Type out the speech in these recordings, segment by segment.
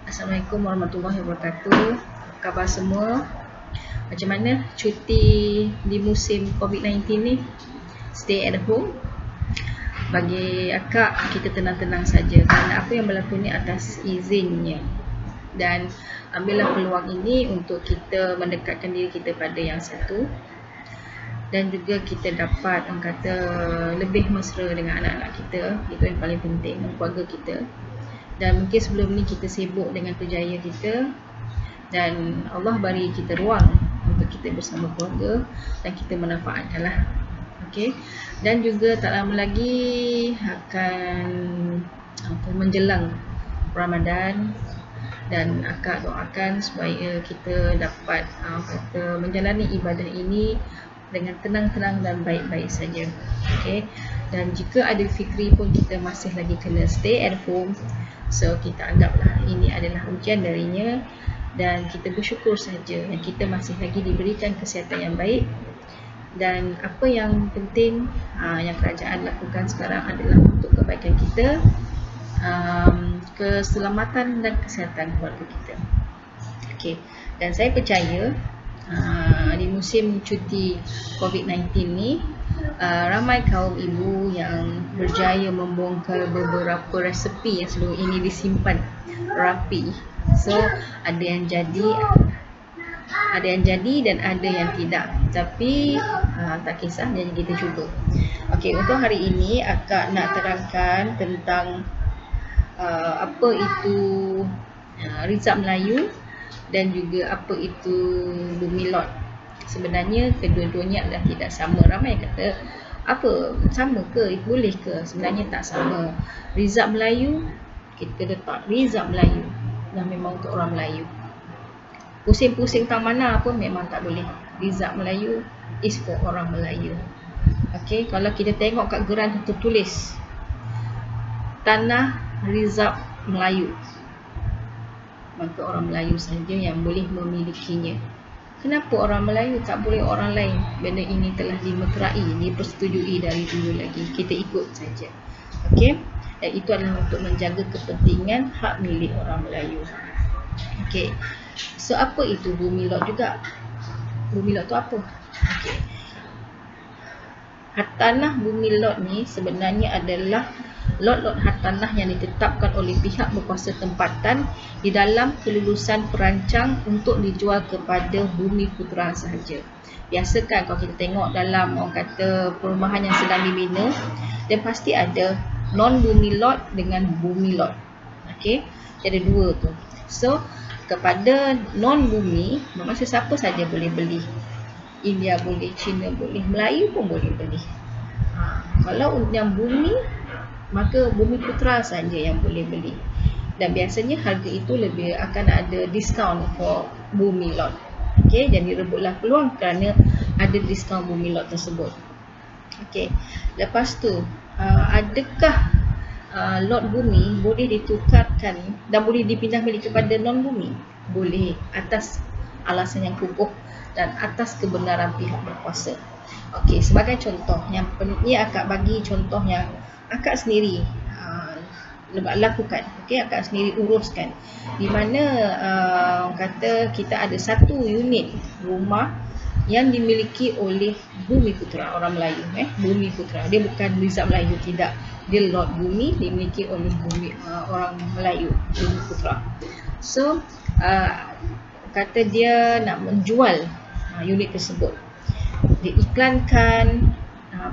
Assalamualaikum warahmatullahi wabarakatuh. Apa khabar semua? Macam mana cuti di musim COVID-19 ni? Stay at home. Bagi akak, kita tenang-tenang saja kerana apa yang berlaku ni atas izinnya. Dan ambillah peluang ini untuk kita mendekatkan diri kita pada yang satu. Dan juga kita dapat orang kata lebih mesra dengan anak-anak kita. Itu yang paling penting, keluarga kita. Dan mungkin sebelum ni kita sibuk dengan kerjaya kita, dan Allah beri kita ruang untuk kita bersama keluarga dan kita manfaatkanlah. Okey. Dan juga tak lama lagi akan menjelang Ramadan, dan akak doakan supaya kita dapat menjalani ibadah ini dengan tenang-tenang dan baik-baik saja. Okey. Dan jika ada fikri pun kita masih lagi kena stay at home. So kita anggaplah ini adalah ujian darinya, dan kita bersyukur saja yang kita masih lagi diberikan kesihatan yang baik. Dan apa yang penting yang kerajaan lakukan sekarang adalah untuk kebaikan kita, keselamatan dan kesihatan keluarga kita. Okey. Dan saya percaya di musim cuti COVID-19 ni, ramai kaum ibu yang berjaya membongkar beberapa resepi yang sebelum ini disimpan rapi. So ada yang jadi dan ada yang tidak. Tapi tak kisah, jadi kita cuba. Okey, untuk hari ini akak nak terangkan tentang apa itu Rizab Melayu dan juga apa itu Bumi Lot. Sebenarnya kedua-duanya adalah tidak sama. Ramai yang kata, apa, sama ke? Boleh ke? Sebenarnya tak sama. Rizab Melayu, kita letak Rizab Melayu, dan memang untuk orang Melayu. Pusing-pusing tang mana pun memang tak boleh. Rizab Melayu is for orang Melayu. Okey, kalau kita tengok kat geran tertulis Tanah Rizab Melayu, maka orang Melayu saja yang boleh memilikinya. Kenapa orang Melayu tak boleh orang lain? Benda ini telah dimeterai, dipersetujui dari dulu lagi. Kita ikut saja. Okey? Dan itu adalah untuk menjaga kepentingan hak milik orang Melayu. Okey. So apa itu Bumi Lot juga? Bumi Lot tu apa? Okey. Hartanah Bumi Lot ni sebenarnya adalah lot-lot hartanah yang ditetapkan oleh pihak berkuasa tempatan di dalam kelulusan perancang untuk dijual kepada bumi putera sahaja. Biasa kan kalau kita tengok dalam orang kata perumahan yang sedang dibina, dan pasti ada non-bumi lot dengan bumi lot. Okey, ada dua tu. So kepada non-bumi, maksud siapa saja boleh beli. India boleh, China boleh, Melayu pun boleh beli. Kalau yang bumi, maka bumi putera saja yang boleh beli. Dan biasanya harga itu lebih akan ada diskaun for bumi lot. Okey, jadi rebutlah peluang kerana ada diskaun bumi lot tersebut. Okey. Lepas tu, adakah lot bumi boleh ditukarkan dan boleh dipindah balik kepada non bumi? Boleh, atas alasan yang kukuh dan atas kebenaran pihak berkuasa. Okey, sebagai contoh yang ni akak bagi contoh yang akak sendiri lakukan. Okey, akak sendiri uruskan. Di mana kata kita ada satu unit rumah yang dimiliki oleh bumi putera orang Melayu. Bumi putera, dia bukan Rizab Melayu, tidak. Dia lot bumi dimiliki oleh bumi orang Melayu, bumi putera. So kata dia nak menjual unit tersebut, dia iklankan,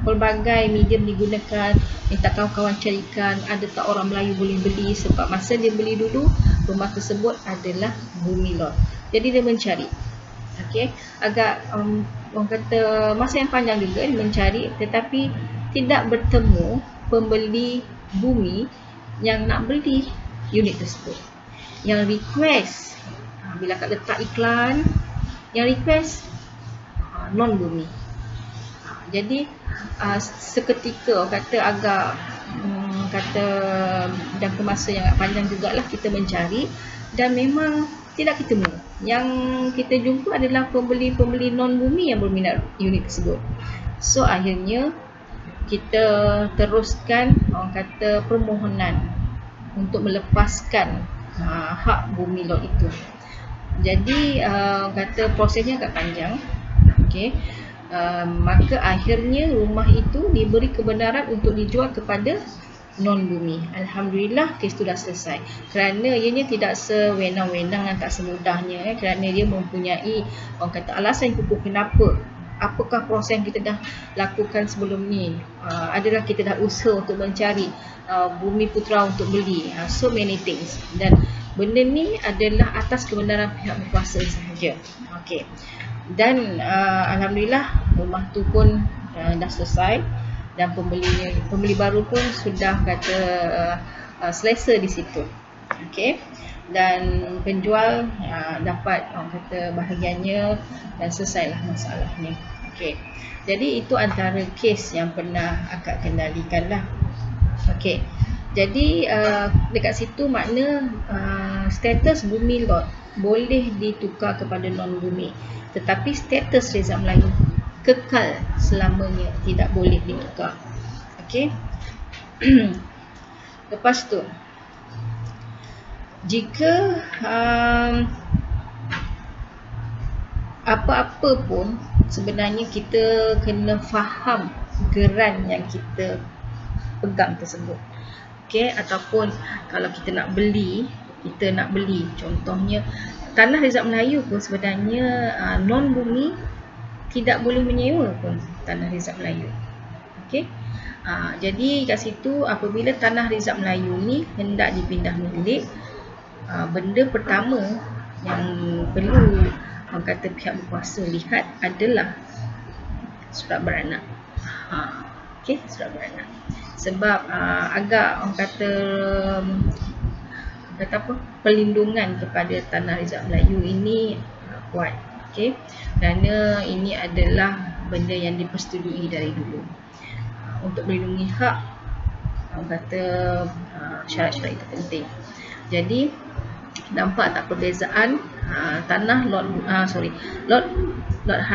pelbagai medium digunakan, minta kawan-kawan carikan ada tak orang Melayu boleh beli. Sebab masa dia beli dulu, rumah tersebut adalah bumi lot. Jadi dia mencari. Okey, agak orang kata masa yang panjang juga dia mencari, tetapi tidak bertemu pembeli bumi yang nak beli unit tersebut. Yang request, bila kat letak iklan, yang request non bumi. Jadi seketika kata agak kata jangka masa yang agak panjang jugalah kita mencari, dan memang tidak ketemu. Yang kita jumpa adalah pembeli-pembeli non bumi yang berminat unit tersebut. So akhirnya kita teruskan orang kata permohonan untuk melepaskan hak bumi lot itu. Jadi kata prosesnya agak panjang. Okey. Maka akhirnya rumah itu diberi kebenaran untuk dijual kepada non-bumi. Alhamdulillah, kes itu dah selesai. Kerana ianya tidak sewenang-wenang dan tak semudahnya, kerana dia mempunyai orang kata alasan kukuh kenapa. Apakah proses yang kita dah lakukan sebelum ni? Adalah kita dah usaha untuk mencari bumi putra untuk beli. So many things. Dan benda ni adalah atas kebenaran pihak berkuasa sahaja. Okey. Dan alhamdulillah rumah tu pun dah selesai dan pembeli baru pun sudah kata selesa di situ. Okey. Dan penjual dapat orang kata bahagiannya dan selesailah masalahnya. Okey. Jadi itu antara kes yang pernah akak kendalikan lah. Okey. Jadi dekat situ makna status bumi lot boleh ditukar kepada non-bumi, tetapi status Reza Melayu kekal selamanya, tidak boleh ditukar. Okey. Lepas tu, jika apa-apa pun sebenarnya kita kena faham geran yang kita pegang tersebut. Okey, ataupun kalau kita nak beli, contohnya tanah Reza Melayu pun sebenarnya non-bumi tidak boleh menyewa pun tanah Reza Melayu. Okey. Jadi kat situ apabila tanah Reza Melayu ni hendak dipindah milik, benda pertama yang perlu orang kata pihak berkuasa lihat adalah surat beranak. Okey, surat beranak. Sebab agak orang kata apa, perlindungan kepada tanah Reza Melayu ini kuat. Okey. Kerana ini adalah benda yang dipersetujui dari dulu. Untuk melindungi hak, orang kata syarat-syarat itu penting. Jadi nampak tak perbezaan tanah lot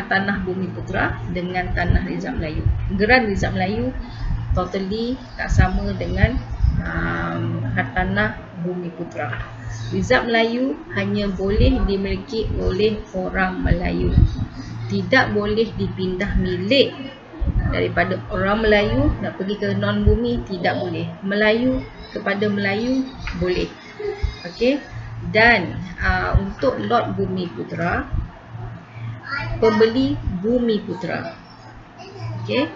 tanah Bumi Putra dengan tanah Reza Melayu. Geran Reza Melayu totally tak sama dengan hartanah Bumi Putra. Reza Melayu hanya boleh dimiliki oleh orang Melayu, tidak boleh dipindah milik daripada orang Melayu nak pergi ke non-bumi, tidak boleh. Melayu kepada Melayu boleh. Okey. Dan untuk lot Bumi Putra, pembeli Bumi Putra. Okey.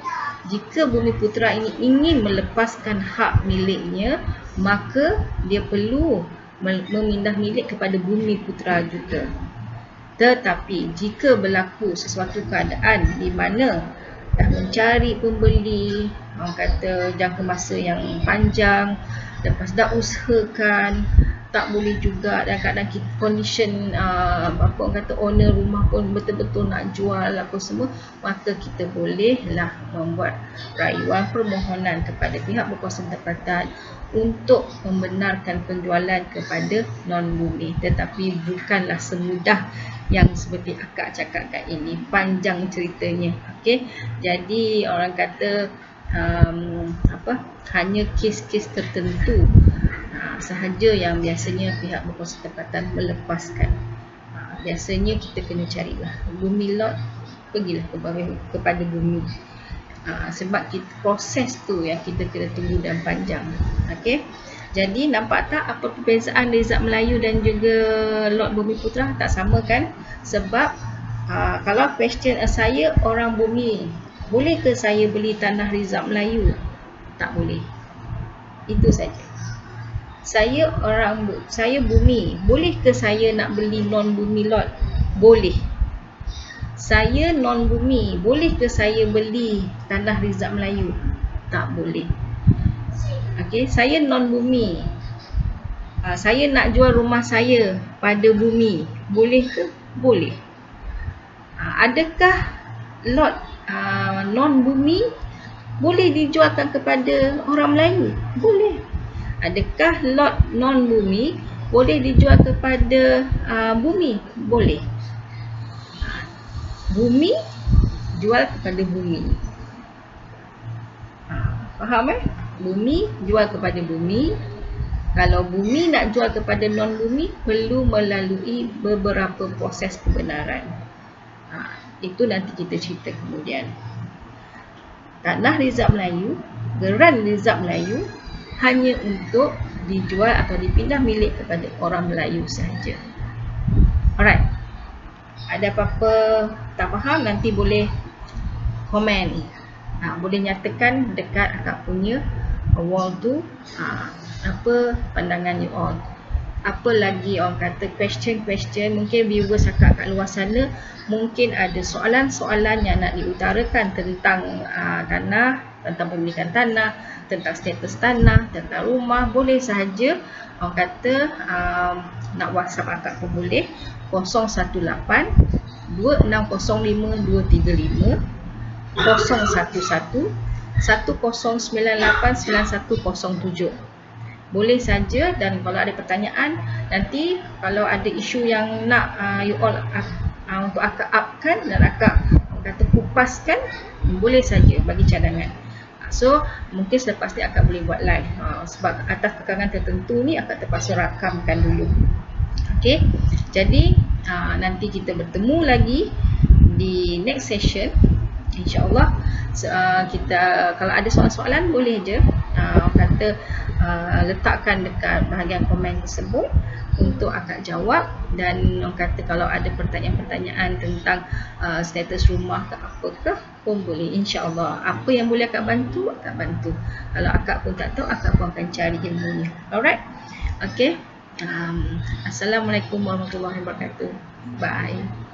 Jika Bumi Putra ini ingin melepaskan hak miliknya, maka dia perlu memindah milik kepada Bumi Putra juga. Tetapi jika berlaku sesuatu keadaan di mana dah mencari pembeli, orang kata jangka masa yang panjang, lepas dah usahakan tak boleh juga, dan kadang condition apa orang kata owner rumah pun betul-betul nak jual apa semua, maka kita bolehlah membuat rayuan permohonan kepada pihak berkuasa tempatan untuk membenarkan penjualan kepada non-bumi. Tetapi bukanlah semudah yang seperti akak cakap kat ini, panjang ceritanya. Okey. Jadi orang kata hanya kes-kes tertentu sahaja yang biasanya pihak berkuasa tempatan melepaskan. Biasanya kita kena carilah bumi lot, pergilah kepada bumi. Sebab proses tu yang kita kena tunggu dan panjang. Okey. Jadi nampak tak apa perbezaan Reza Melayu dan juga lot Bumi Putra? Tak sama kan? Sebab kalau question saya orang bumi, boleh ke saya beli tanah Reza Melayu? Tak boleh. Itu saja. Saya bumi, boleh ke saya nak beli non-bumi lot? Boleh. Saya non-bumi, boleh ke saya beli tanah Reza Melayu? Tak boleh. Okey, saya non-bumi, saya nak jual rumah saya pada bumi, boleh ke? Boleh. Adakah lot non-bumi boleh dijualkan kepada orang Melayu? Boleh. Adakah lot non-bumi boleh dijual kepada bumi? Boleh. Bumi jual kepada bumi. Faham Bumi jual kepada bumi, Kalau bumi nak jual kepada non-bumi, perlu melalui beberapa proses pembenaran. Itu nanti kita cerita kemudian. Tanah Rizab Melayu, geran Rizab Melayu hanya untuk dijual atau dipindah milik kepada orang Melayu sahaja. Alright. Ada apa-apa tak faham, nanti boleh komen. Boleh nyatakan dekat akak punya wall tu apa pandangan you all. Apa lagi orang kata question, mungkin viewers akak kat luar sana mungkin ada soalan-soalan yang nak diutarakan tentang tanah, tentang pemilikan tanah, tentang status tanah, tentang rumah. Boleh sahaja orang kata nak WhatsApp akak pun boleh 018 2605 235 011 1098 9107. Boleh saja, dan kalau ada pertanyaan nanti, kalau ada isu yang nak you all untuk akak upkan dan akak kata kupaskan, boleh saja bagi cadangan. So mungkin selepas ni akak boleh buat live, sebab atas kekangan tertentu ni akak terpaksa rakamkan dulu. Okay, jadi nanti kita bertemu lagi di next session, InsyaAllah. Kita kalau ada soalan-soalan boleh je kata letakkan dekat bahagian komen tersebut untuk akak jawab. Dan kata kalau ada pertanyaan-pertanyaan tentang status rumah ke apakah pun boleh, insyaAllah. Apa yang boleh akak bantu, akak bantu. Kalau akak pun tak tahu, akak pun akan cari ilmunya. Alright, okay. Assalamualaikum warahmatullahi wabarakatuh. Bye.